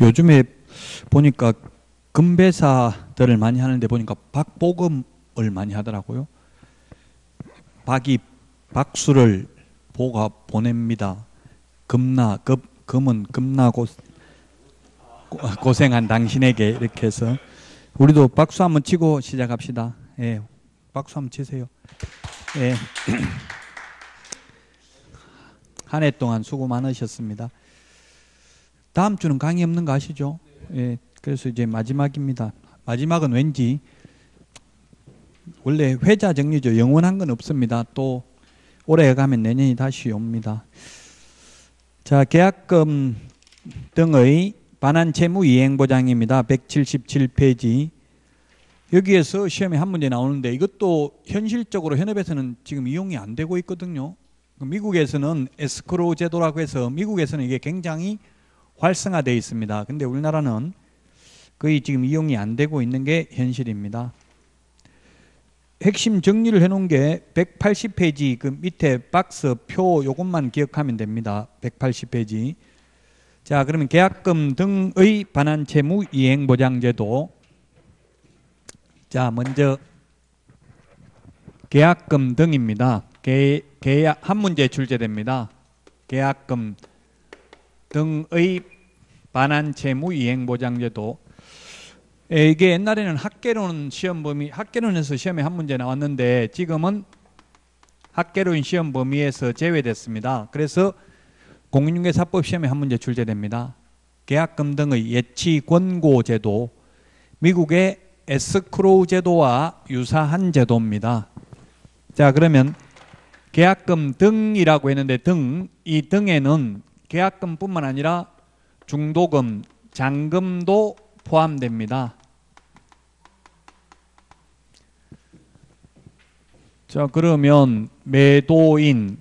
요즘에 보니까 금배사들을 많이 하는데 보니까 박보금을 많이 하더라고요. 박이 박수를 보가 보냅니다. 금은 금나 고생한 당신에게, 이렇게 해서 우리도 박수 한번 치고 시작합시다. 예, 박수 한번 치세요. 예. 한 해 동안 수고 많으셨습니다. 다음 주는 강의 없는 거 아시죠? 예, 그래서 이제 마지막입니다. 마지막은 왠지 원래 회자 정리죠. 영원한 건 없습니다. 또 올해 가면 내년이 다시 옵니다. 자, 계약금 등의 반환 채무 이행 보장입니다. 177페이지. 여기에서 시험에 한 문제 나오는데 이것도 현실적으로 현업에서는 지금 이용이 안 되고 있거든요. 미국에서는 에스크로우 제도라고 해서 미국에서는 이게 굉장히 활성화되어 있습니다. 근데 우리나라는 거의 지금 이용이 안 되고 있는 게 현실입니다. 핵심 정리를 해놓은 게 180페이지 그 밑에 박스 표 요것만 기억하면 됩니다. 180페이지. 자, 그러면 계약금 등의 반환 채무 이행 보장 제도. 자, 먼저 계약금 등입니다. 계약 한 문제 출제됩니다. 계약금 등의 반환 채무 이행 보장 제도. 이게 옛날에는 학개론 시험 범위, 학개론에서 시험에 한 문제 나왔는데 지금은 학개론 시험 범위에서 제외됐습니다. 그래서 공인중개사법 시험에 한 문제 출제됩니다. 계약금 등의 예치 권고 제도, 미국의 에스크로우 제도와 유사한 제도입니다. 자, 그러면 계약금 등이라고 했는데 이 등에는 계약금뿐만 아니라 중도금, 잔금도 포함됩니다. 자, 그러면 매도인,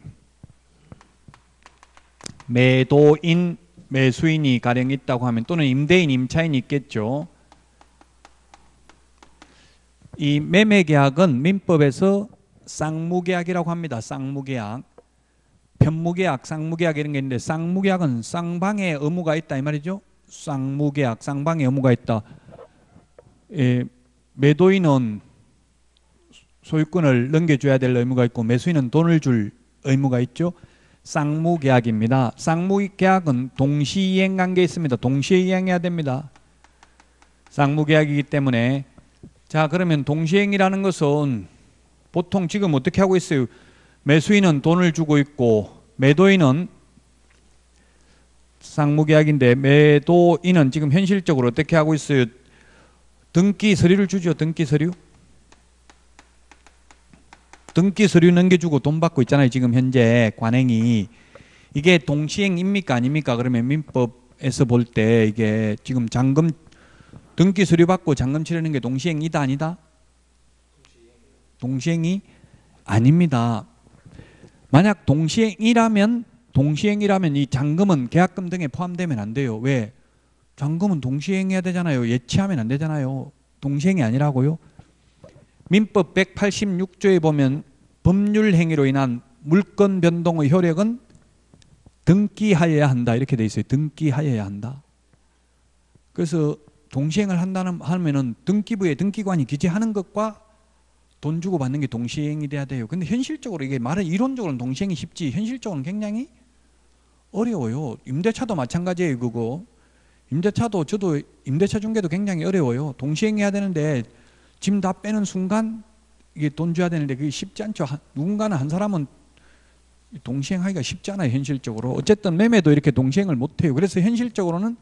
매수인이 가령 있다고 하면 또는 임대인, 임차인이 있겠죠. 이 매매계약은 민법에서 쌍무계약이라고 합니다. 쌍무계약. 편무계약, 쌍무계약 이런 게 있는데 쌍무계약은 쌍방의 의무가 있다 이 말이죠. 쌍무계약, 쌍방의 의무가 있다. 매도인은 소유권을 넘겨줘야 될 의무가 있고 매수인은 돈을 줄 의무가 있죠. 쌍무계약입니다. 쌍무계약은 동시이행 관계에 있습니다. 동시에 이행해야 됩니다. 쌍무계약이기 때문에. 자, 그러면 동시행이라는 것은 보통 지금 어떻게 하고 있어요? 매수인은 돈을 주고 있고 매도인은 쌍무계약인데 매도인은 지금 현실적으로 어떻게 하고 있어요? 등기 서류를 주죠. 등기 서류. 등기 서류 넘겨주고 돈 받고 있잖아요. 지금 현재 관행이. 이게 동시행입니까 아닙니까? 그러면 민법에서 볼 때 이게 지금 잔금 등기 서류 받고 잔금 치르는 게 동시행이다 아니다? 동시행이 아닙니다. 만약 동시행이라면 이 잔금은 계약금 등에 포함되면 안 돼요. 왜? 잔금은 동시행해야 되잖아요. 예치하면 안 되잖아요. 동시행이 아니라고요. 민법 186조에 보면 법률 행위로 인한 물권 변동의 효력은 등기하여야 한다 이렇게 돼 있어요. 등기하여야 한다. 그래서 동시행을 하면은 등기부에 등기관이 기재하는 것과 돈 주고 받는 게 동시행이 돼야 돼요. 근데 현실적으로 이게 말은 이론적으로는 동시행이 쉽지 현실적으로는 굉장히 어려워요. 임대차도 마찬가지예요. 그거 임대차도 저도 임대차 중개도 굉장히 어려워요. 동시행해야 되는데 짐 다 빼는 순간 이게 돈 줘야 되는데 그게 쉽지 않죠. 누군가는 한 사람은 동시행하기가 쉽지 않아요. 현실적으로. 어쨌든 매매도 이렇게 동시행을 못해요. 그래서 현실적으로는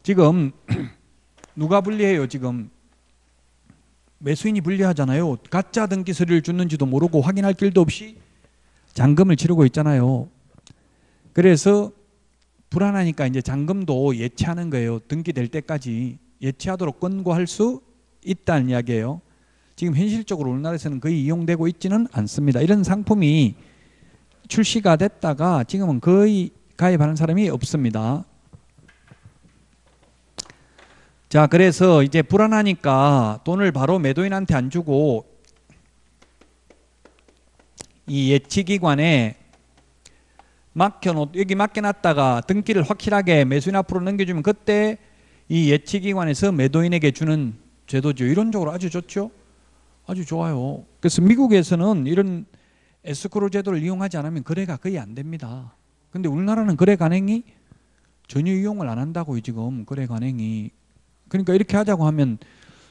지금 누가 불리해요? 지금 매수인이 불리하잖아요. 가짜 등기 서류를 줬는지도 모르고 확인할 길도 없이 잔금을 치르고 있잖아요. 그래서 불안하니까 이제 잔금도 예치하는 거예요. 등기될 때까지 예치하도록 권고할 수 있다는 이야기예요. 지금 현실적으로 우리나라에서는 거의 이용되고 있지는 않습니다. 이런 상품이 출시가 됐다가 지금은 거의 가입하는 사람이 없습니다. 자, 그래서 이제 불안하니까 돈을 바로 매도인한테 안 주고 이 예치기관에 여기 맡겨놨다가 등기를 확실하게 매수인 앞으로 넘겨주면 그때 이 예치기관에서 매도인에게 주는 제도죠. 이론적으로 아주 좋죠. 아주 좋아요. 그래서 미국에서는 이런 에스크로 제도를 이용하지 않으면 거래가 거의 안 됩니다. 근데 우리나라는 거래 관행이 전혀 이용을 안 한다고요. 지금 거래 관행이. 그러니까 이렇게 하자고 하면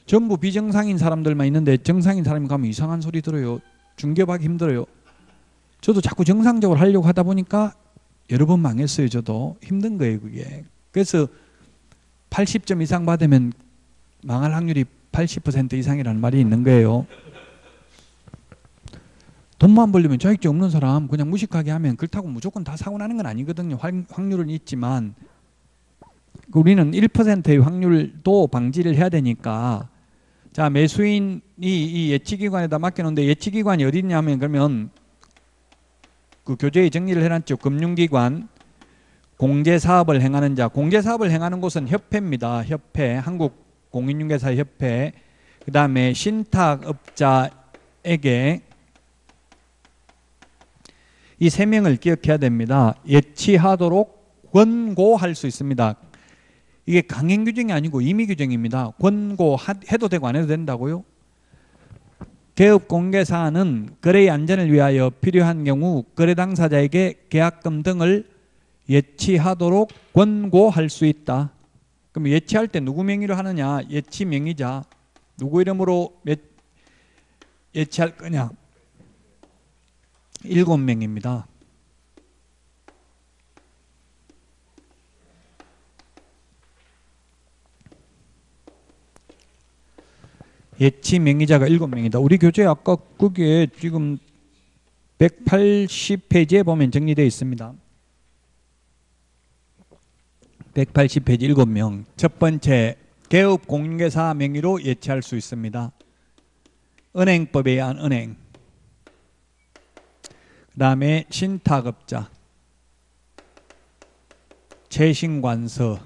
전부 비정상인 사람들만 있는데 정상인 사람이 가면 이상한 소리 들어요. 중개하기 힘들어요. 저도 자꾸 정상적으로 하려고 하다 보니까 여러 번 망했어요. 저도 힘든 거예요. 그게. 그래서 80점 이상 받으면 망할 확률이 80% 이상이라는 말이 있는 거예요. 돈만 벌려면 자격증 없는 사람 그냥 무식하게 하면 그렇다고 무조건 다 사고 나는 건 아니거든요. 확률은 있지만 우리는 1%의 확률도 방지를 해야 되니까. 자, 매수인이 이 예치기관에다 맡겨놓는데 예치기관이 어디 있냐면 그러면 그 교재에 정리를 해놨죠. 금융기관, 공제사업을 행하는 자. 공제사업을 행하는 곳은 협회입니다. 협회, 한국공인중개사협회. 그 다음에 신탁업자에게 이 세 명을 기억해야 됩니다. 예치하도록 권고할 수 있습니다. 이게 강행 규정이 아니고 임의 규정입니다. 권고해도 되고 안 해도 된다고요. 개업공개사는 거래의 안전을 위하여 필요한 경우 거래 당사자에게 계약금 등을 예치하도록 권고할 수 있다. 그럼 예치할 때 누구 명의로 하느냐? 예치 명의자. 누구 이름으로 예치할 거냐? 7명입니다. 예치 명의자가 7명이다. 우리 교재 아까 거기에 지금 180페이지에 보면 정리되어 있습니다. 180페이지 7명. 첫 번째, 개업 공인중개사 명의로 예치할 수 있습니다. 은행법에 의한 은행. 그 다음에 신탁업자, 재신관서,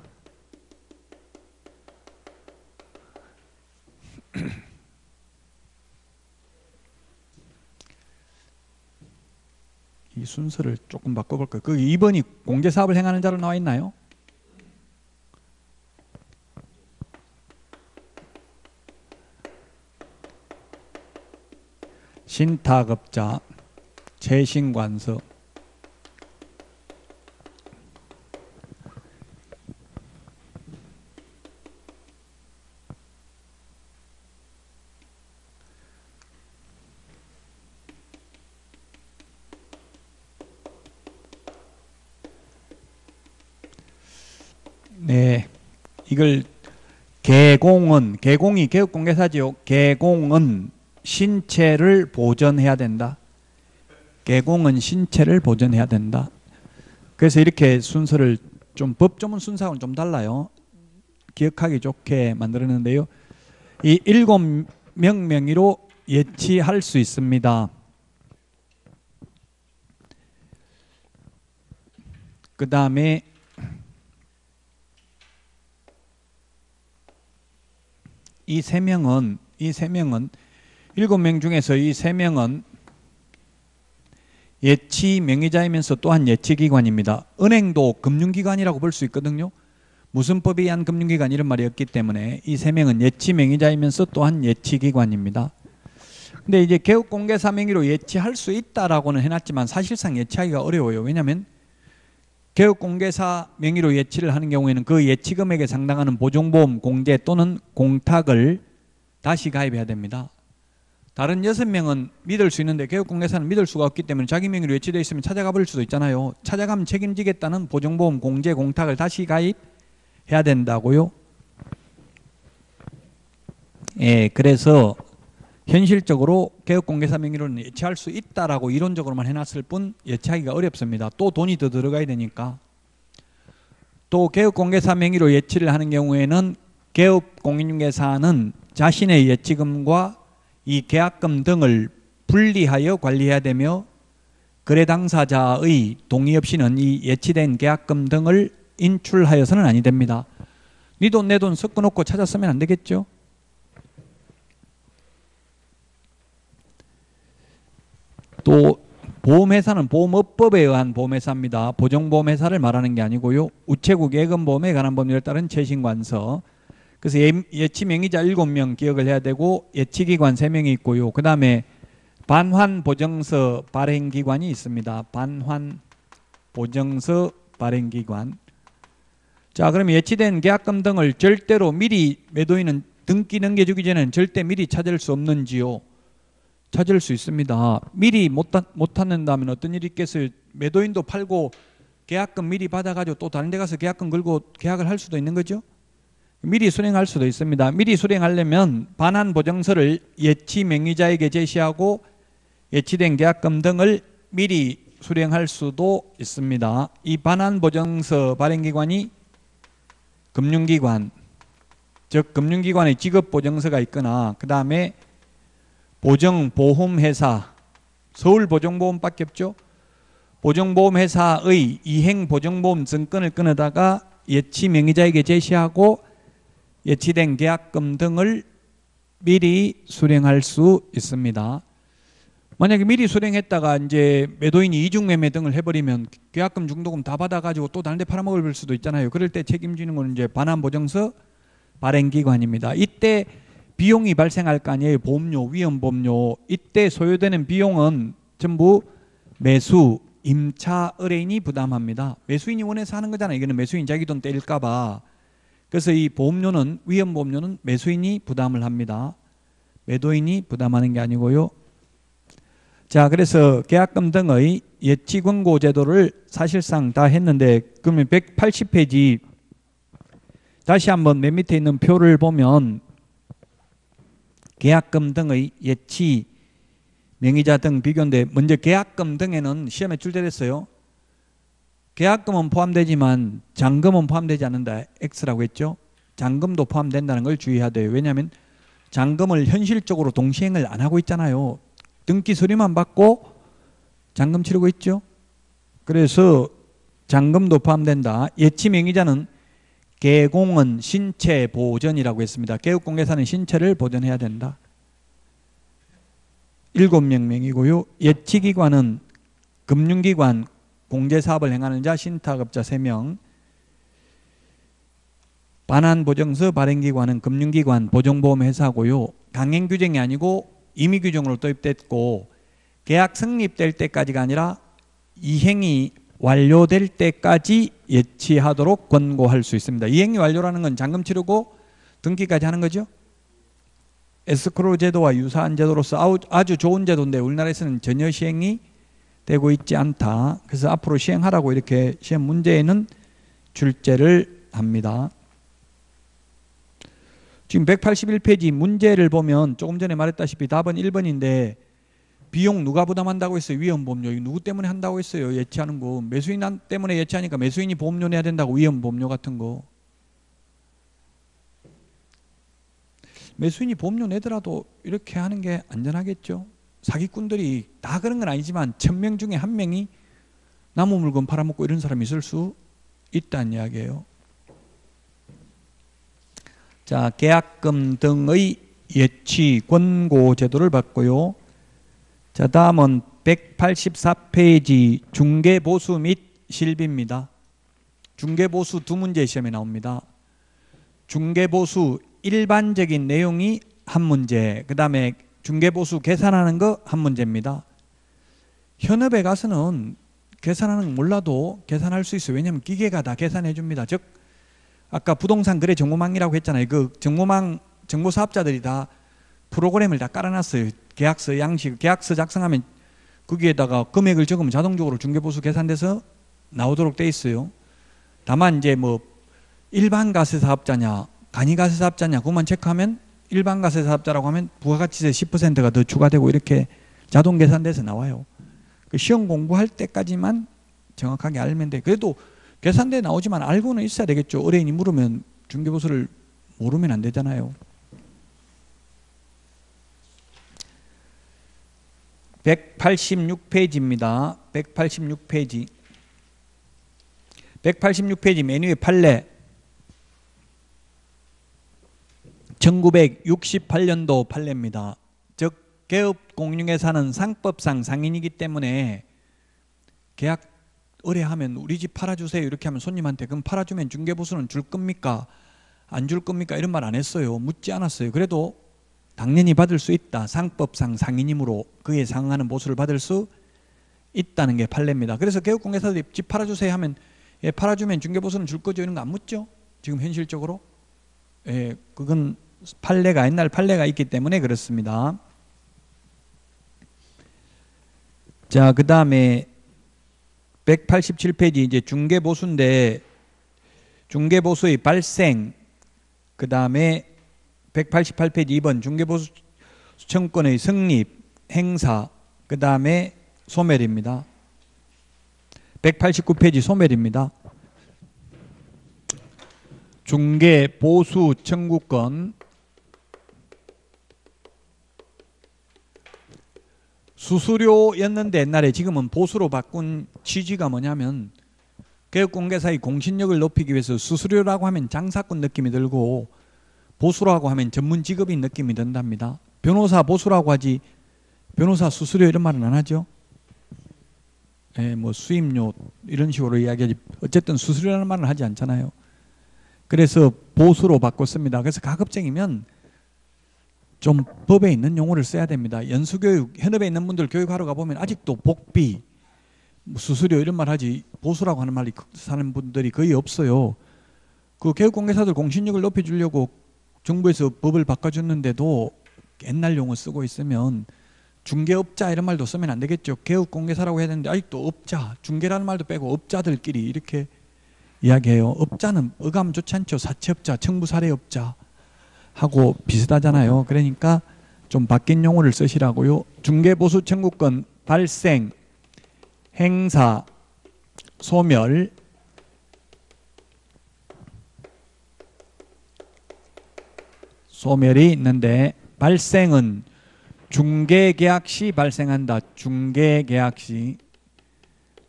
이 순서를 조금 바꿔볼까요? 그 2번이 공제사업을 행하는 자로 나와 있나요? 신탁업자, 재신관서, 네, 이걸 개공이 개업공개사지요. 개공은 신체를 보전해야 된다. 개공은 신체를 보전해야 된다. 그래서 이렇게 순서를 좀 법조문 순서하고는 좀 달라요. 기억하기 좋게 만들었는데요. 이 7명 명의로 예치할 수 있습니다. 그 다음에 이 세 명은 7명 중에서 이 3명은 예치 명의자이면서 또한 예치기관입니다. 은행도 금융기관이라고 볼 수 있거든요. 무슨 법에 의한 금융기관 이런 말이 없기 때문에 이 3명은 예치 명의자이면서 또한 예치기관입니다. 근데 이제 개업공개사 명의로 예치할 수 있다라고는 해놨지만 사실상 예치하기가 어려워요. 왜냐하면 개업공개사 명의로 예치를 하는 경우에는 그 예치금액에 상당하는 보증보험, 공제 또는 공탁을 다시 가입해야 됩니다. 다른 6명은 믿을 수 있는데 개업공개사는 믿을 수가 없기 때문에 자기 명의로 예치되어 있으면 찾아가 버릴 수도 있잖아요. 찾아가면 책임지겠다는 보증보험, 공제, 공탁을 다시 가입해야 된다고요. 예, 그래서 현실적으로 개업공개사 명의로는 예치할 수 있다라고 이론적으로만 해놨을 뿐 예치하기가 어렵습니다. 또 돈이 더 들어가야 되니까. 또 개업공개사 명의로 예치를 하는 경우에는 개업공인중개사는 자신의 예치금과 이 계약금 등을 분리하여 관리해야 되며 거래 당사자의 동의 없이는 이 예치된 계약금 등을 인출하여서는 아니 됩니다. 네 돈 내 돈 섞어놓고 찾았으면 안 되겠죠? 또 보험회사는 보험업법에 의한 보험회사입니다. 보정보험회사를 말하는 게 아니고요. 우체국 예금보험에 관한 법률에 따른 최신관서. 그래서 예치명의자 7명 기억을 해야 되고 예치기관 3명이 있고요. 그 다음에 반환보정서 발행기관이 있습니다. 반환보정서 발행기관. 자, 그럼 예치된 계약금 등을 절대로 미리 매도인은 등기 넘겨주기 전에는 절대 미리 찾을 수 없는지요? 찾을 수 있습니다. 미리 못 찾는다면 어떤 일이 있겠어요? 매도인도 팔고 계약금 미리 받아가지고 또 다른 데 가서 계약금 걸고 계약을 할 수도 있는 거죠. 미리 수령할 수도 있습니다. 미리 수령하려면 반환보정서를 예치 명의자에게 제시하고 예치된 계약금 등을 미리 수령할 수도 있습니다. 이 반환보정서 발행기관이 금융기관, 즉 금융기관의 지급보정서가 있거나 그 다음에 보정보험회사, 서울보정보험밖에 없죠. 보정보험회사의 이행보정보험 증권을 끊어다가 예치 명의자에게 제시하고 예치된 계약금 등을 미리 수령할 수 있습니다. 만약에 미리 수령했다가 이제 매도인이 이중매매 등을 해버리면 계약금 중도금 다 받아가지고 또 다른 데 팔아먹을 수도 있잖아요. 그럴 때 책임지는 건 이제 반환보정서 발행기관입니다. 이때 비용이 발생할 거 아니에요. 보험료, 위험보험료. 이때 소요되는 비용은 전부 매수, 임차 의뢰인이 부담합니다. 매수인이 원해서 하는 거잖아요. 이거는 매수인 자기 돈 떼일까 봐. 그래서 이 보험료는, 위험보험료는 매수인이 부담을 합니다. 매도인이 부담하는 게 아니고요. 자, 그래서 계약금 등의 예치 권고 제도를 사실상 다 했는데, 그러면 180페이지 다시 한번 맨 밑에 있는 표를 보면 계약금 등의 예치 명의자 등 비교인데, 먼저 계약금 등에는 시험에 출제됐어요. 계약금은 포함되지만 잔금은 포함되지 않는다. X라고 했죠. 잔금도 포함된다는 걸 주의해야 돼요. 왜냐하면 잔금을 현실적으로 동시행을 안 하고 있잖아요. 등기 서류만 받고 잔금 치르고 있죠. 그래서 잔금도 포함된다. 예치 명의자는 계공은 신체 보전이라고 했습니다. 개업공개사는 신체를 보전해야 된다. 7명이고요. 예치기관은 금융기관, 공제사업을 행하는 자, 신탁업자 3명. 반환보정서 발행기관은 금융기관, 보정보험회사고요. 강행규정이 아니고 임의규정으로 도입됐고, 계약 성립될 때까지가 아니라 이행이 완료될 때까지 예치하도록 권고할 수 있습니다. 이행이 완료라는 건 잔금 치르고 등기까지 하는 거죠. 에스크로 제도와 유사한 제도로서 아주 좋은 제도인데 우리나라에서는 전혀 시행이 되고 있지 않다. 그래서 앞으로 시행하라고 이렇게 시험 문제에는 출제를 합니다. 지금 181페이지 문제를 보면 조금 전에 말했다시피 답은 1번인데 비용 누가 부담한다고 했어요? 위험보험료. 누구 때문에 한다고 했어요? 예치하는 거. 매수인 때문에 예치하니까 매수인이 보험료 내야 된다고. 위험보험료 같은 거. 매수인이 보험료 내더라도 이렇게 하는 게 안전하겠죠. 사기꾼들이 다 그런 건 아니지만 1000명 중에 1명이 남의 물건 팔아먹고 이런 사람이 있을 수 있다는 이야기예요. 자, 계약금 등의 예치 권고 제도를 봤고요. 자, 다음은 184페이지 중개보수 및 실비입니다. 중개보수 두 문제 시험에 나옵니다. 중개보수 일반적인 내용이 한 문제, 그 다음에 중개보수 계산하는 거 한 문제입니다. 현업에 가서는 계산하는 거 몰라도 계산할 수 있어요. 왜냐하면 기계가 다 계산해 줍니다. 즉 아까 부동산 거래 정보망이라고 했잖아요. 그 정보망 정보사업자들이 다 프로그램을 다 깔아놨어요. 계약서 양식, 계약서 작성하면 거기에다가 금액을 적으면 자동적으로 중개보수 계산돼서 나오도록 돼 있어요. 다만 이제 뭐 일반 가세 사업자냐 간이 가세 사업자냐 그것만 체크하면 일반 가세 사업자라고 하면 부가가치세 10%가 더 추가되고 이렇게 자동 계산돼서 나와요. 그 시험 공부할 때까지만 정확하게 알면 돼. 그래도 계산돼 나오지만 알고는 있어야 되겠죠. 의뢰인이 물으면 중개보수를 모르면 안 되잖아요. 186페이지입니다. 186페이지. 186페이지 맨 위에 판례. 1968년도 판례입니다. 즉 개업공유회사는 상법상 상인이기 때문에 계약 의뢰하면 우리 집 팔아주세요 이렇게 하면 손님한테 그럼 팔아주면 중개보수는 줄 겁니까? 안 줄 겁니까? 이런 말 안 했어요. 묻지 않았어요. 그래도 당연히 받을 수 있다. 상법상 상인임으로 그에 상응하는 보수를 받을 수 있다는 게 판례입니다. 그래서 개업공개사들이 집 팔아주세요 하면 예, 팔아주면 중개보수는 줄 거죠 이런 거 안 묻죠. 지금 현실적으로 예, 그건 판례가 옛날 판례가 있기 때문에 그렇습니다. 자, 그 다음에 187페이지 이제 중개보수인데 중개보수의 발생, 그 다음에 188페이지 2번 중개보수 청구권의 성립, 행사, 그 다음에 소멸입니다. 189페이지 소멸입니다. 중개보수 청구권 수수료였는데 옛날에 지금은 보수로 바꾼 취지가 뭐냐면 개업공개사의 공신력을 높이기 위해서 수수료라고 하면 장사꾼 느낌이 들고 보수라고 하면 전문 직업인 느낌이 든답니다. 변호사 보수라고 하지 변호사 수수료 이런 말은 안 하죠. 예, 뭐 수임료 이런 식으로 이야기하지 어쨌든 수수료라는 말은 하지 않잖아요. 그래서 보수로 바꿨습니다. 그래서 가급적이면 좀 법에 있는 용어를 써야 됩니다. 연수교육, 현업에 있는 분들 교육하러 가보면 아직도 복비, 수수료 이런 말 하지 보수라고 하는 말이 사는 분들이 거의 없어요. 그 개업공개사들 공신력을 높여주려고 정부에서 법을 바꿔줬는데도 옛날 용어 쓰고 있으면 중개업자 이런 말도 쓰면 안 되겠죠. 개업공개사라고 해야 되는데 아직도 업자, 중개라는 말도 빼고 업자들끼리 이렇게 이야기해요. 업자는 어감 좋지 않죠. 사채업자, 청부사례업자 하고 비슷하잖아요. 그러니까 좀 바뀐 용어를 쓰시라고요. 중개보수 청구권 발생, 행사, 소멸, 소멸이 있는데 발생은 중개계약 시 발생한다. 중개계약 시.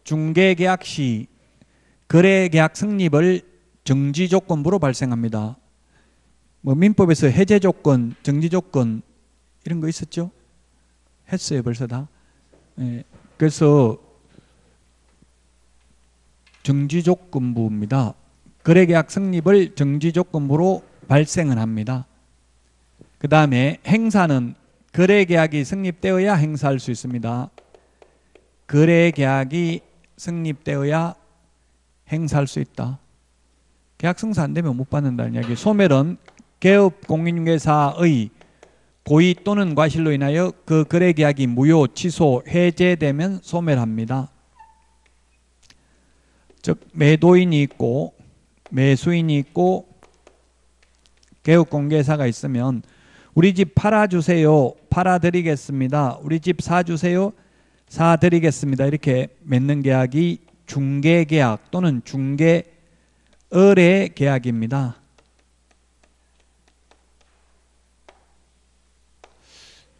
중개계약 시 거래계약 성립을 정지조건부로 발생합니다. 뭐 민법에서 해제조건, 정지조건 이런 거 있었죠? 했어요 벌써 다. 예, 그래서 정지조건부입니다. 거래계약 성립을 정지조건부로 발생을 합니다. 그 다음에 행사는 거래계약이 성립되어야 행사할 수 있습니다. 거래계약이 성립되어야 행사할 수 있다. 계약 성사 안 되면 못 받는다는 이야기. 소멸은 개업공인중개사의 고의 또는 과실로 인하여 그 거래계약이 무효, 취소, 해제되면 소멸합니다. 즉 매도인이 있고 매수인이 있고 개업공개사가 있으면 우리 집 팔아주세요. 팔아드리겠습니다. 우리 집 사주세요. 사드리겠습니다. 이렇게 맺는 계약이 중개계약 또는 중개의뢰계약입니다.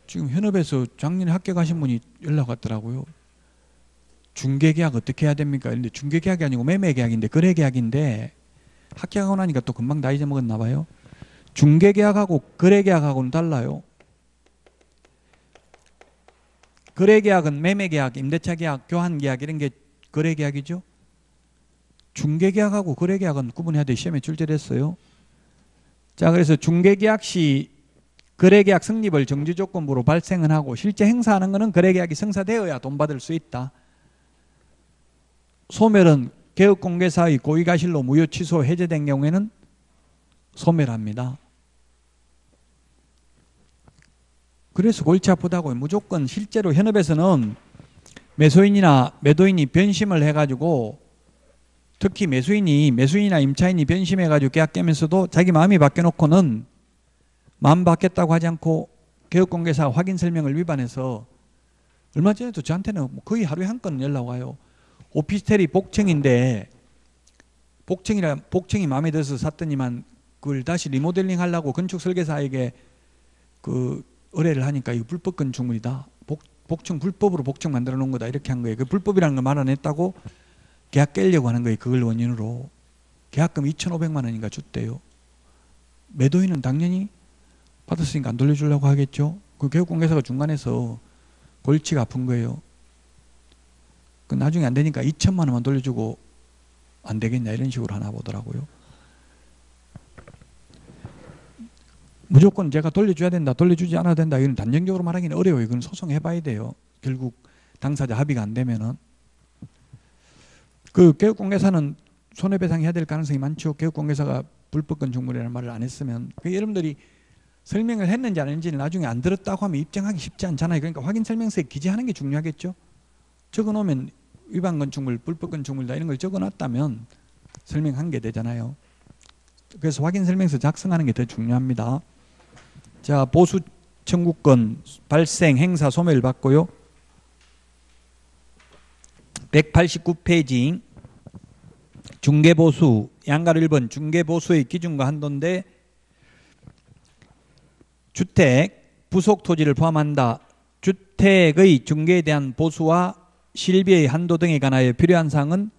지금 현업에서 작년에 합격하신 분이 연락 왔더라고요. 중개계약 어떻게 해야 됩니까? 근데 중개계약이 아니고 매매계약인데 거래계약인데 합격하고 나니까 또 금방 다 잊어먹었나 봐요. 중개계약하고 거래계약하고는 달라요. 거래계약은 매매계약, 임대차계약, 교환계약 이런 게 거래계약이죠. 중개계약하고 거래계약은 구분해야 돼. 시험에 출제됐어요. 자, 그래서 중개계약 시 거래계약 성립을 정지조건부로 발생을 하고 실제 행사하는 것은 거래계약이 성사되어야 돈 받을 수 있다. 소멸은 개업공개사의 고의과실로 무효 취소 해제된 경우에는 소멸합니다. 그래서 골치 아프다고요. 무조건 실제로 현업에서는 매수인이나 매도인이 변심을 해가지고 특히 매수인이나 임차인이 변심해가지고 계약 깨면서도 자기 마음이 바뀌어놓고는 마음 바뀌었다고 하지 않고 개업공개사 확인 설명을 위반해서 얼마 전에도 저한테는 거의 하루에 한 건은 연락 와요. 오피스텔이 복층인데 복층이 마음에 들어서 샀더니만 그걸 다시 리모델링 하려고 건축 설계사에게 그 의뢰를 하니까 이거 불법 건축물이다. 복층 불법으로 복층 만들어 놓은 거다. 이렇게 한 거예요. 그 불법이라는 걸 말 안 했다고 계약 깨려고 하는 거예요. 그걸 원인으로. 계약금 2,500만 원인가 줬대요. 매도인은 당연히 받았으니까 안 돌려주려고 하겠죠. 그 개업공개사가 중간에서 골치가 아픈 거예요. 그 나중에 안 되니까 2천만 원만 돌려주고 안 되겠냐 이런 식으로 하나 보더라고요. 무조건 제가 돌려줘야 된다, 돌려주지 않아도 된다, 이건 단정적으로 말하기는 어려워요. 이건 소송해봐야 돼요. 결국 당사자 합의가 안 되면은. 그 교육공개사는 손해배상해야 될 가능성이 많죠. 교육공개사가 불법 건축물이라는 말을 안 했으면. 여러분들이 설명을 했는지 안 했는지를 나중에 안 들었다고 하면 입증하기 쉽지 않잖아요. 그러니까 확인 설명서에 기재하는 게 중요하겠죠. 적어놓으면 위반 건축물, 불법 건축물이다 이런 걸 적어놨다면 설명한 게 되잖아요. 그래서 확인 설명서 작성하는 게 더 중요합니다. 자, 보수 청구권 발생 행사 소멸 받고요. 189페이지 중개보수 양가로 1번 중개보수의 기준과 한도인데 주택, 부속 토지를 포함한다. 주택의 중개에 대한 보수와 실비의 한도 등에 관하여 필요한 사항은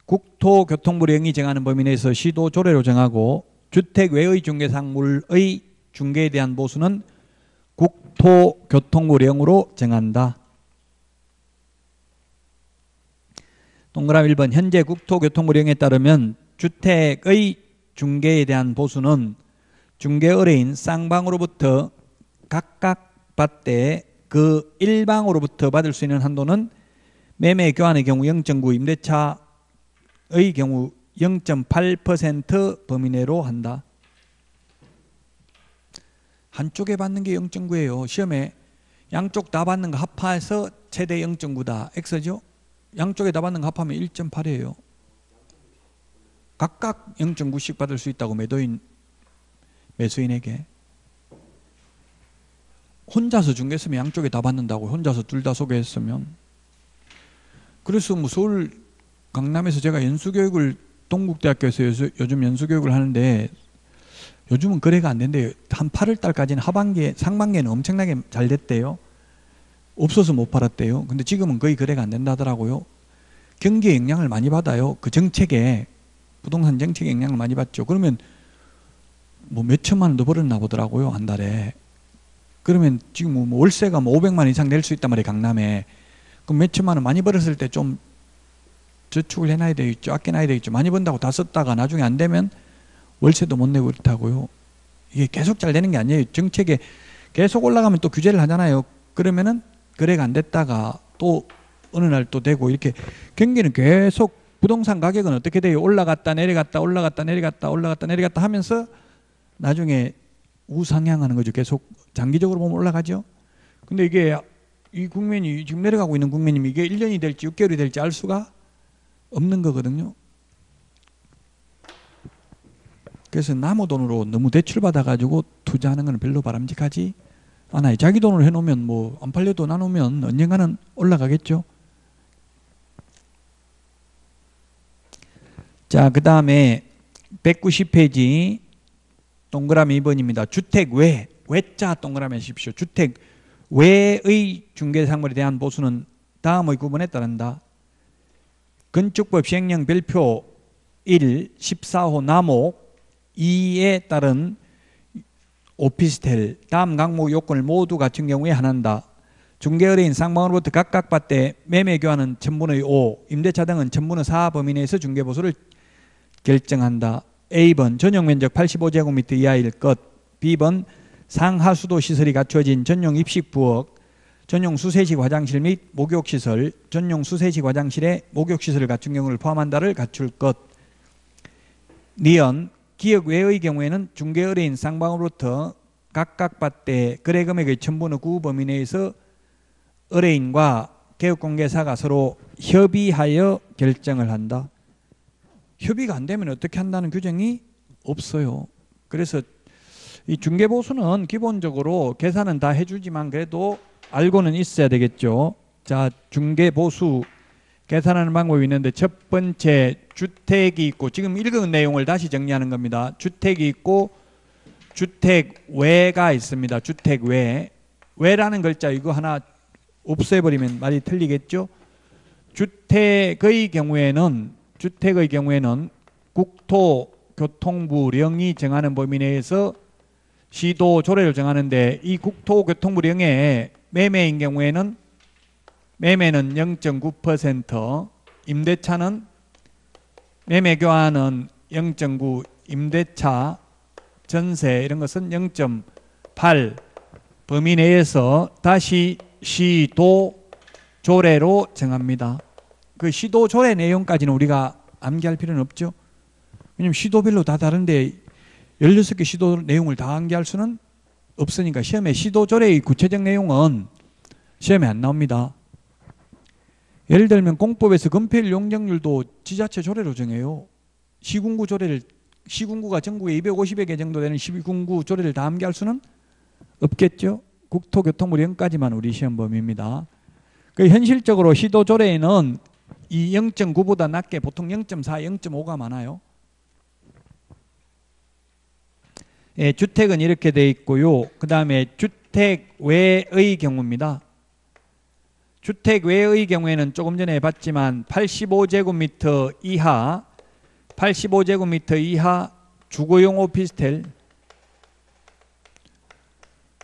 국토교통부령이 정하는 범위 내에서 시도 조례로 정하고 주택 외의 중개상물의 중개에 대한 보수는 국토교통부령으로 정한다. 동그라미 1번 현재 국토교통부령에 따르면 주택의 중개에 대한 보수는 중개 의뢰인 쌍방으로부터 각각 받되 그 일방으로부터 받을 수 있는 한도는 매매 교환의 경우 0.9, 임대차의 경우 0.8% 범위 내로 한다. 한쪽에 받는 게 0.9예요. 시험에 양쪽 다 받는 거 합해서 최대 0.9다. X죠? 양쪽에 다 받는 거 합하면 1.8이에요. 각각 0.9씩 받을 수 있다고 매수인에게. 혼자서 중개했으면 양쪽에 다 받는다고. 혼자서 둘 다 소개했으면. 그래서 뭐 서울 강남에서 제가 연수교육을 동국대학교에서 요즘 연수교육을 하는데 요즘은 거래가 안 된대요. 한 8월 달까지는 하반기에 상반기에는 엄청나게 잘 됐대요. 없어서 못 팔았대요. 근데 지금은 거의 거래가 안 된다더라고요. 경기에 영향을 많이 받아요. 그 정책에 부동산 정책에 영향을 많이 받죠. 그러면 뭐 몇 천만 원도 벌었나 보더라고요. 한 달에. 그러면 지금 뭐 월세가 뭐 500만 원 이상 낼 수 있단 말이에요. 강남에. 그럼 몇 천만 원 많이 벌었을 때 좀 저축을 해놔야 되겠죠. 아껴놔야 되겠죠. 많이 번다고 다 썼다가 나중에 안 되면 월세도 못 내고 그렇다고요. 이게 계속 잘 되는 게 아니에요. 정책에 계속 올라가면 또 규제를 하잖아요. 그러면은 거래가 안 됐다가 또 어느 날 또 되고 이렇게 경기는 계속 부동산 가격은 어떻게 돼요? 올라갔다 내려갔다 올라갔다 내려갔다 올라갔다 내려갔다 하면서 나중에 우상향하는 거죠. 계속 장기적으로 보면 올라가죠. 근데 이게 이 국면이 지금 내려가고 있는 국면이면 이게 1년이 될지 6개월이 될지 알 수가 없는 거거든요. 그래서 남의 돈으로 너무 대출받아가지고 투자하는 건 별로 바람직하지 않아요. 자기 돈으로 해놓으면 뭐 안 팔려도 나누면 언젠가는 올라가겠죠. 자, 그 다음에 190페이지 동그라미 2번입니다. 주택 외, 외자 동그라미 하십시오. 주택 외의 중개상물에 대한 보수는 다음의 구분에 따른다. 건축법 시행령 별표 1, 14호 남목 2에 따른 오피스텔 다음 항목 요건을 모두 갖춘 경우에 한한다. 중개의뢰인 쌍방으로부터 각각 받되 매매 교환은 1000분의 5, 임대차 등은 1000분의 4 범위 내에서 중개보수를 결정한다. A번 전용 면적 85제곱미터 이하일 것. B번 상하수도 시설이 갖추어진 전용 입식 부엌, 전용 수세식 화장실 및 목욕시설, 전용 수세식 화장실에 목욕시설을 갖춘 경우를 포함한다를 갖출 것. 니은 기역 외의 경우에는 중개의뢰인 쌍방으로부터 각각 받되 거래금액의 1000분의 9 범위 내에서 의뢰인과 개업공개사가 서로 협의하여 결정을 한다. 협의가 안 되면 어떻게 한다는 규정이 없어요. 그래서 이 중개보수는 기본적으로 계산은 다 해주지만 그래도 알고는 있어야 되겠죠. 자, 중개보수 계산하는 방법이 있는데 첫 번째 주택이 있고 지금 읽은 내용을 다시 정리하는 겁니다. 주택이 있고 주택 외가 있습니다. 주택 외. 외라는 글자 이거 하나 없애버리면 말이 틀리겠죠. 주택의 경우에는 국토교통부령이 정하는 범위 내에서 시도 조례를 정하는데 이 국토교통부령에 매매인 경우에는 매매는 0.9%, 임대차는 매매 교환은 0.9, 임대차, 전세 이런 것은 0.8 범위 내에서 다시 시도 조례로 정합니다. 그 시도 조례 내용까지는 우리가 암기할 필요는 없죠. 왜냐하면 시도별로 다 다른데 16개 시도 내용을 다 암기할 수는 없으니까 시험에 시도 조례의 구체적 내용은 시험에 안 나옵니다. 예를 들면 공법에서 건폐율 용적률도 지자체 조례로 정해요. 시군구 조례를, 시군구가 전국에 250여 개 정도 되는 시군구 조례를 다 암기할 수는 없겠죠. 국토교통부 0까지만 우리 시험 범위입니다. 그 현실적으로 시도 조례에는 이 0.9보다 낮게 보통 0.4, 0.5가 많아요. 예, 주택은 이렇게 돼 있고요. 그 다음에 주택 외의 경우입니다. 주택 외의 경우에는 조금 전에 봤지만 85제곱미터 이하, 85제곱미터 이하 주거용 오피스텔,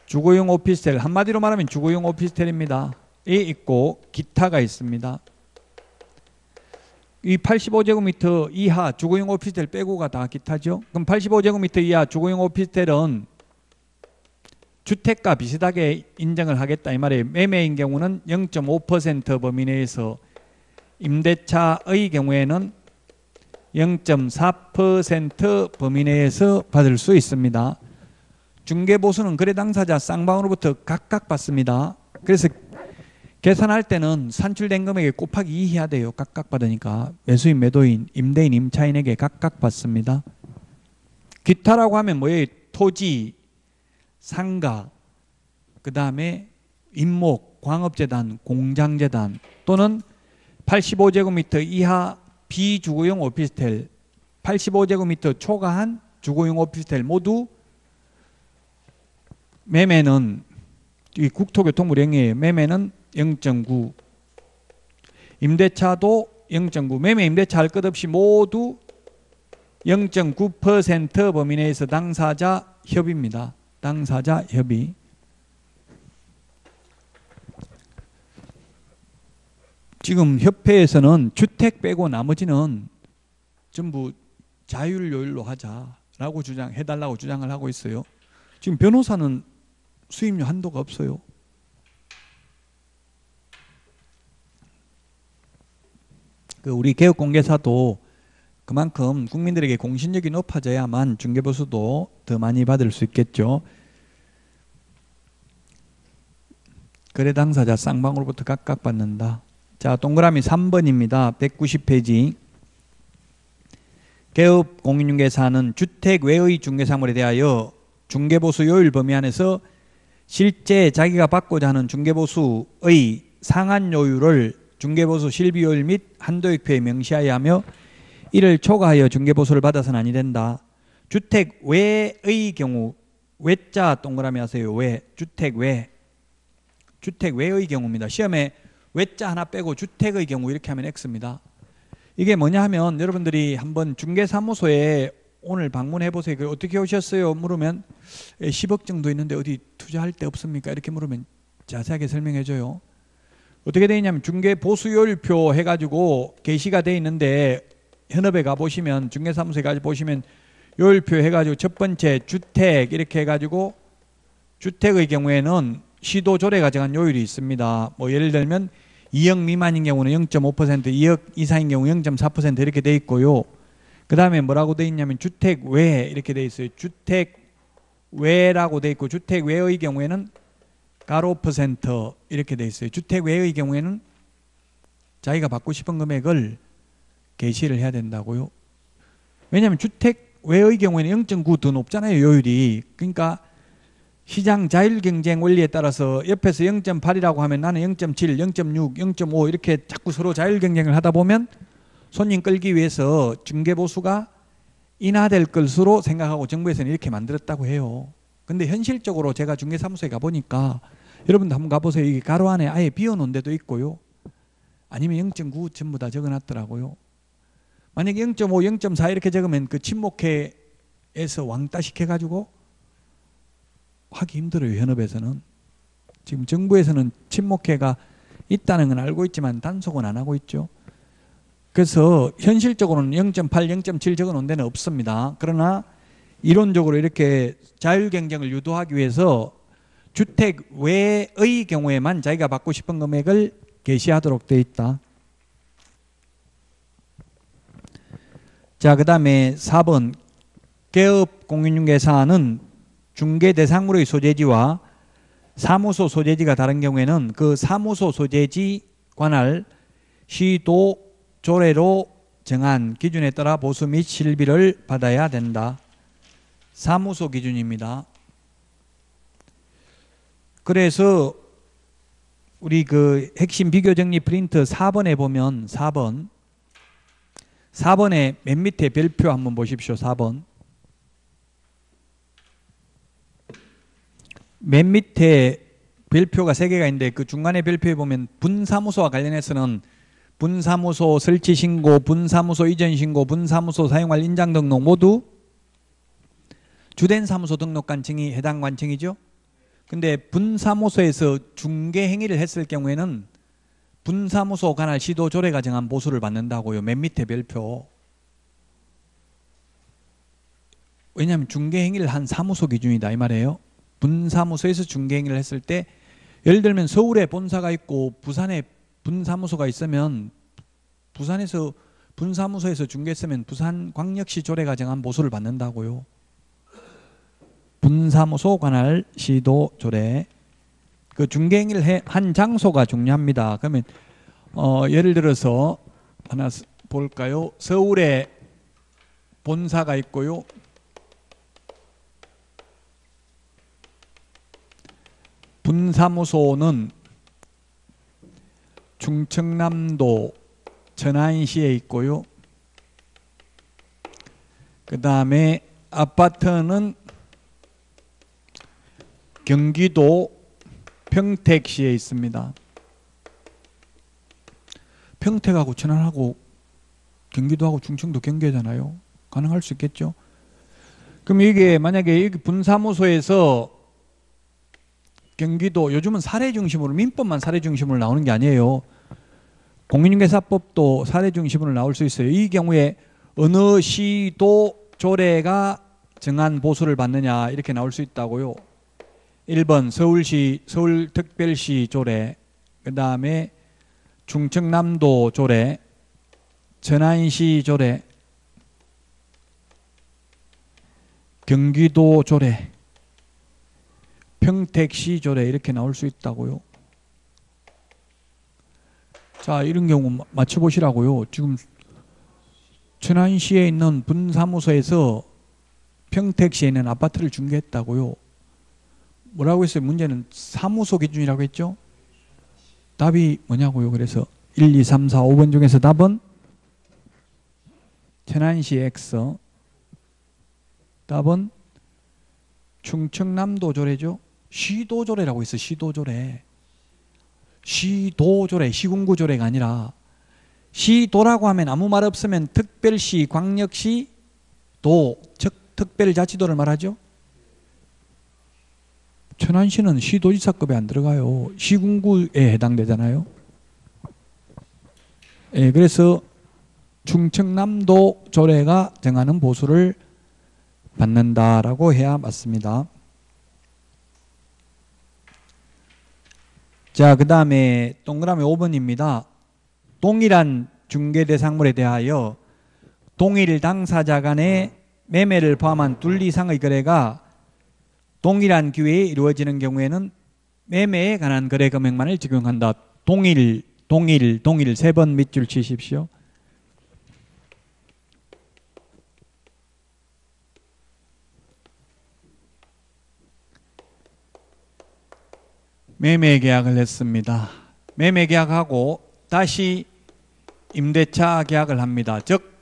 주거용 오피스텔, 한마디로 말하면 주거용 오피스텔입니다. 이 있고 기타가 있습니다. 이 85제곱미터 이하 주거용 오피스텔 빼고가 다 기타죠. 그럼 85제곱미터 이하 주거용 오피스텔은 주택과 비슷하게 인정을 하겠다 이 말이에요. 매매인 경우는 0.5% 범위 내에서, 임대차의 경우에는 0.4% 범위 내에서 받을 수 있습니다. 중개보수는 거래 당사자 쌍방으로부터 각각 받습니다. 그래서 계산할 때는 산출된 금액에 곱하기 2 해야 돼요. 각각 받으니까. 매수인, 매도인, 임대인, 임차인에게 각각 받습니다. 기타라고 하면 뭐예요? 토지, 상가, 그 다음에 임목, 광업재단, 공장재단 또는 85제곱미터 이하 비주거용 오피스텔, 85제곱미터 초과한 주거용 오피스텔 모두 매매는 이 국토교통부 령이에요. 매매는 0.9, 임대차도 0.9, 매매 임대차 할 것 없이 모두 0.9% 범위 내에서 당사자 협의입니다. 당사자 협의. 지금 협회에서는 주택 빼고 나머지는 전부 자율요율로 하자라고 해달라고 주장을 하고 있어요. 지금 변호사는 수임료 한도가 없어요. 우리 개업공개사도 그만큼 국민들에게 공신력이 높아져야만 중개보수도 더 많이 받을 수 있겠죠. 거래 당사자 쌍방으로부터 각각 받는다. 자, 동그라미 3번입니다. 190페이지. 개업공인중개사는 주택 외의 중개사물에 대하여 중개보수 요율 범위 안에서 실제 자기가 받고자 하는 중개보수의 상한 요율을 중개보수 실비요율 및 한도익표에 명시하여야 하며 이를 초과하여 중개보수를 받아서는 아니 된다. 주택 외의 경우, 외자 동그라미 하세요. 외, 주택 외, 주택 외의 경우입니다. 시험에 외자 하나 빼고 주택의 경우 이렇게 하면 X입니다. 이게 뭐냐 하면 여러분들이 한번 중개사무소에 오늘 방문해 보세요. 어떻게 오셨어요? 물으면 10억 정도 있는데 어디 투자할 데 없습니까? 이렇게 물으면 자세하게 설명해 줘요. 어떻게 되어 있냐면 중개보수요율표 해가지고 게시가 되어 있는데 현업에 가보시면, 중개사무소에 가보시면 요율표 해가지고 첫 번째 주택 이렇게 해가지고 주택의 경우에는 시도조례가 정한 요율이 있습니다. 뭐 예를 들면 2억 미만인 경우는 0.5%, 2억 이상인 경우 0.4% 이렇게 돼 있고요. 그 다음에 뭐라고 돼 있냐면 주택 외 이렇게 돼 있어요. 주택 외라고 돼 있고, 주택 외의 경우에는 가로 퍼센트 이렇게 돼 있어요. 주택 외의 경우에는 자기가 받고 싶은 금액을 게시를 해야 된다고요. 왜냐하면 주택 외의 경우에는 0.9 더 높잖아요. 요율이. 그러니까 시장 자율경쟁 원리에 따라서 옆에서 0.8이라고 하면 나는 0.7, 0.6, 0.5 이렇게 자꾸 서로 자율경쟁을 하다 보면 손님 끌기 위해서 중개보수가 인하될 것으로 생각하고 정부에서는 이렇게 만들었다고 해요. 근데 현실적으로 제가 중개사무소에 가보니까, 여러분도 한번 가보세요. 이게 가로 안에 아예 비워놓은 데도 있고요. 아니면 0.9 전부 다 적어놨더라고요. 만약에 0.5, 0.4 이렇게 적으면 그 친목회에서 왕따식 해가지고 하기 힘들어요. 현업에서는. 지금 정부에서는 친목회가 있다는 건 알고 있지만 단속은 안 하고 있죠. 그래서 현실적으로는 0.8, 0.7 적어놓은 데는 없습니다. 그러나 이론적으로 이렇게 자율 경쟁을 유도하기 위해서 주택 외의 경우에만 자기가 받고 싶은 금액을 게시하도록 되어 있다. 자, 그 다음에 4번 개업 공인중개 사안은 중개 대상물의 소재지와 사무소 소재지가 다른 경우에는 그 사무소 소재지 관할 시도 조례로 정한 기준에 따라 보수 및 실비를 받아야 된다. 사무소 기준입니다. 그래서 우리 그 핵심 비교 정리 프린트 4번에 보면 4번에 맨 밑에 별표 한번 보십시오. 4번. 맨 밑에 별표가 3개가 있는데 그 중간에 별표에 보면 분사무소와 관련해서는 분사무소 설치 신고, 분사무소 이전 신고, 분사무소 사용할 인장 등록 모두 주된 사무소 등록 관청이 해당 관청이죠. 근데 분사무소에서 중개 행위를 했을 경우에는 분사무소 관할 시도 조례가 정한 보수를 받는다고요. 맨 밑에 별표. 왜냐하면 중개 행위를 한 사무소 기준이다 이 말이에요. 분사무소에서 중개 행위를 했을 때 예를 들면 서울에 본사가 있고 부산에 분사무소가 있으면 부산에서 분사무소에서 중개했으면 부산광역시 조례가 정한 보수를 받는다고요. 분사무소 관할 시도 조례. 그 중개 행위를 한 장소가 중요합니다. 그러면 예를 들어서 하나 볼까요? 서울에 본사가 있고요. 분사무소는 충청남도 천안시에 있고요. 그 다음에 아파트는 경기도 평택시에 있습니다. 평택하고 천안하고 경기도하고 충청도 경계잖아요. 가능할 수 있겠죠. 그럼 이게 만약에 여기 분사무소에서 경기도, 요즘은 사례 중심으로, 민법만 사례 중심으로 나오는 게 아니에요. 공인중개사법도 사례 중심으로 나올 수 있어요. 이 경우에 어느 시도 조례가 정한 보수를 받느냐 이렇게 나올 수 있다고요. 1번 서울시, 서울특별시 조례, 그 다음에 충청남도 조례, 천안시 조례, 경기도 조례, 평택시 조례 이렇게 나올 수 있다고요. 자, 이런 경우 맞춰보시라고요. 지금 천안시에 있는 분사무소에서 평택시에 있는 아파트를 중개했다고요. 뭐라고 했어요? 문제는 사무소 기준이라고 했죠? 답이 뭐냐고요? 그래서 1, 2, 3, 4, 5번 중에서 답은 천안시 X, 답은 충청남도 조례죠. 시도조례라고 있어. 시도조례. 시도조례, 시군구 조례가 아니라 시도라고 하면 아무 말 없으면 특별시, 광역시, 도, 즉 특별자치도를 말하죠. 천안시는 시도지사급에 안 들어가요. 시군구에 해당되잖아요. 예, 그래서 충청남도 조례가 정하는 보수를 받는다라고 해야 맞습니다. 자, 그 다음에 동그라미 5번입니다. 동일한 중개대상물에 대하여 동일 당사자 간의 매매를 포함한 둘 이상의 거래가 동일한 기회에 이루어지는 경우에는 매매에 관한 거래 금액만을 적용한다. 동일 3번 밑줄 치십시오. 매매 계약을 했습니다. 매매 계약하고 다시 임대차 계약을 합니다. 즉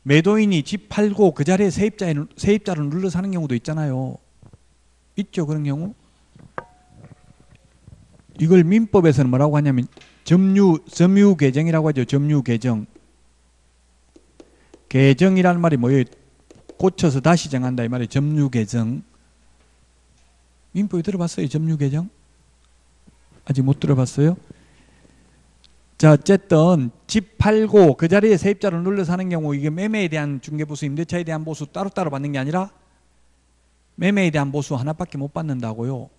매도인이 집 팔고 그 자리에 세입자를 눌러서 하는 경우도 있잖아요. 있죠, 그런 경우. 이걸 민법에서는 뭐라고 하냐면 점유 개정이라고 하죠. 점유 개정. 개정이라는 말이 뭐예요? 고쳐서 다시 정한다 이 말이에요. 점유 개정. 민법에 들어봤어요? 점유 개정? 아직 못 들어봤어요? 자, 어쨌든 집 팔고 그 자리에 세입자를 눌러서 하는 경우 이게 매매에 대한 중개보수, 임대차에 대한 보수 따로따로 받는 게 아니라 매매에 대한 보수 하나밖에 못 받는다고요.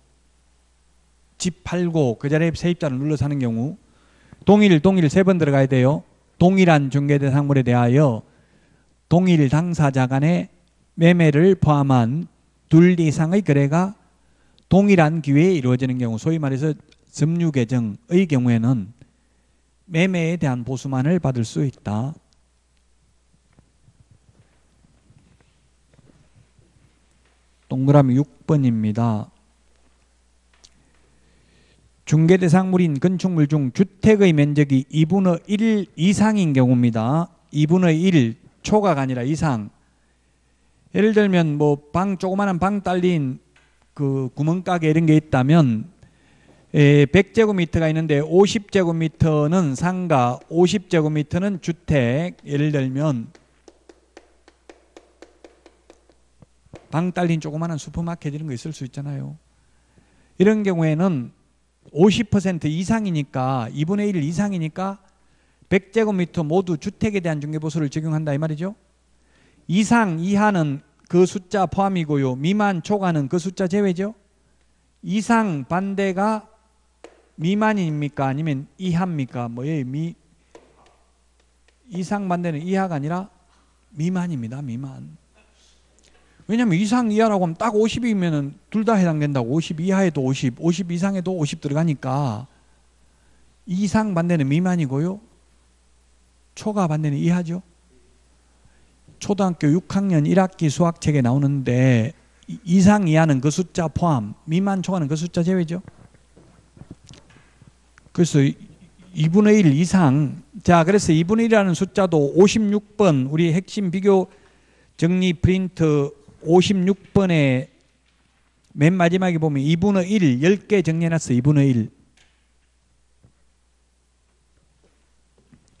집 팔고 그 자리에 세입자를 눌러서 하는 경우 동일 세 번 들어가야 돼요. 동일한 중개대상물에 대하여 동일 당사자 간의 매매를 포함한 둘 이상의 거래가 동일한 기회에 이루어지는 경우, 소위 말해서 점유계정의 경우에는 매매에 대한 보수만을 받을 수 있다. 동그라미 6번입니다. 중개대상물인 건축물 중 주택의 면적이 2분의 1 이상인 경우입니다. 2분의 1 초과가 아니라 이상. 예를 들면 뭐 조그마한 방 딸린 그 구멍가게 이런 게 있다면 100제곱미터가 있는데 50제곱미터는 상가, 50제곱미터는 주택. 예를 들면 방 딸린 조그마한 슈퍼마켓 이런 거 있을 수 있잖아요. 이런 경우에는 50% 이상이니까 2분의 1 이상이니까 100제곱미터 모두 주택에 대한 중개보수를 적용한다 이 말이죠. 이상, 이하는 그 숫자 포함이고요. 미만, 초과는 그 숫자 제외죠. 이상 반대가 미만입니까? 아니면 이하입니까? 뭐예요? 이상 반대는 이하가 아니라 미만입니다. 미만. 왜냐하면 이상 이하라고 하면 딱 50이면 둘 다 해당된다고. 50 이하에도 50, 50 이상에도 50 들어가니까 이상 반대는 미만이고요. 초과 반대는 이하죠. 초등학교 6학년 1학기 수학책에 나오는데 이상 이하는 그 숫자 포함, 미만 초과는 그 숫자 제외죠. 그래서 2분의 1 이상. 자, 그래서 2분의 1이라는 숫자도 56번 우리 핵심 비교 정리 프린트 56번에 맨 마지막에 보면 2분의 1 10개 정리해놨어. 2분의 1.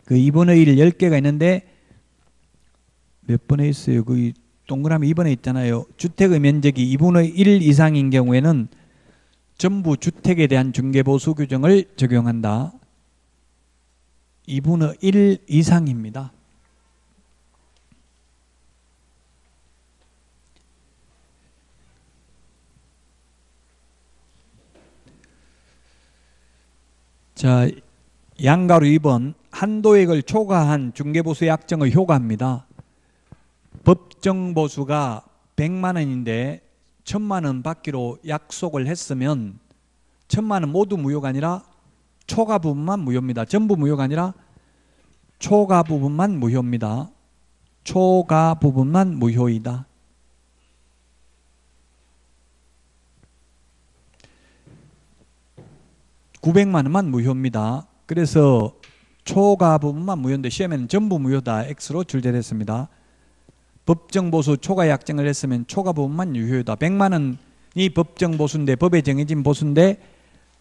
그 2분의 1 10개가 있는데 몇 번에 있어요? 그 동그라미 2번에 있잖아요. 주택의 면적이 2분의 1 이상인 경우에는 전부 주택에 대한 중개보수 규정을 적용한다. 2분의 1 이상입니다. 자, 양가로 2번 한도액을 초과한 중개보수 약정의 효과입니다. 법정보수가 100만 원인데 1000만 원 받기로 약속을 했으면 1000만 원 모두 무효가 아니라 초과 부분만 무효입니다. 전부 무효가 아니라 초과 부분만 무효입니다. 초과 부분만 무효이다. $900만 원만 무효입니다. 그래서 초과 부분만 무효인데 시험에는 전부 무효다. X로 출제됐습니다. 법정보수 초과 약정을 했으면 초과 부분만 유효다. 100만 원이 법정보수인데 법에 정해진 보수인데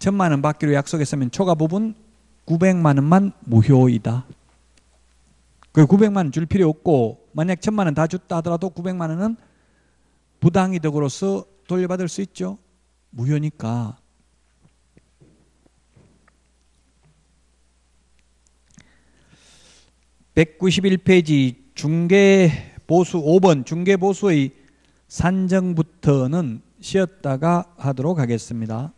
1000만 원 받기로 약속했으면 초과 부분 900만 원만 무효이다. 그 900만 원 줄 필요 없고 만약 1000만 원 다 줬다 하더라도 900만 원은 부당이득으로서 돌려받을 수 있죠. 무효니까. (191페이지) 중개보수 5번 중개보수의 산정부터는 쉬었다가 하도록 하겠습니다.